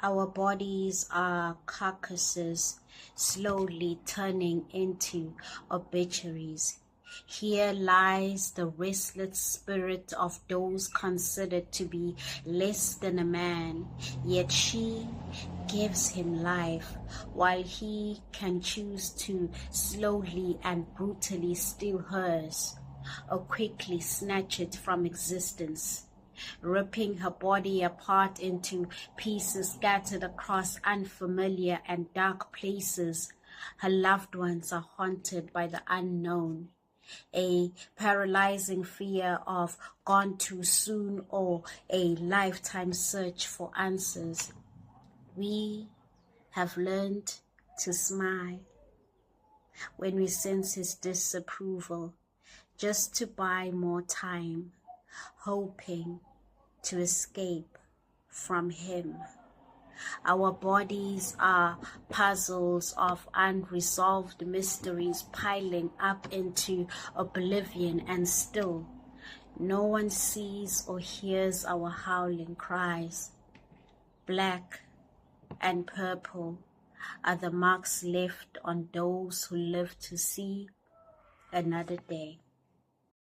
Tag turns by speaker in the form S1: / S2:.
S1: Our bodies are carcasses slowly turning into obituaries. Here lies the restless spirit of those considered to be less than a man, yet she gives him life, while he can choose to slowly and brutally steal hers, or quickly snatch it from existence, ripping her body apart into pieces scattered across unfamiliar and dark places. Her loved ones are haunted by the unknown, a paralyzing fear of gone too soon or a lifetime search for answers. We have learned to smile when we sense his disapproval, just to buy more time, hoping to escape from him. Our bodies are puzzles of unresolved mysteries piling up into oblivion, and still no one sees or hears our howling cries. Black and purple are the marks left on those who live to see another day.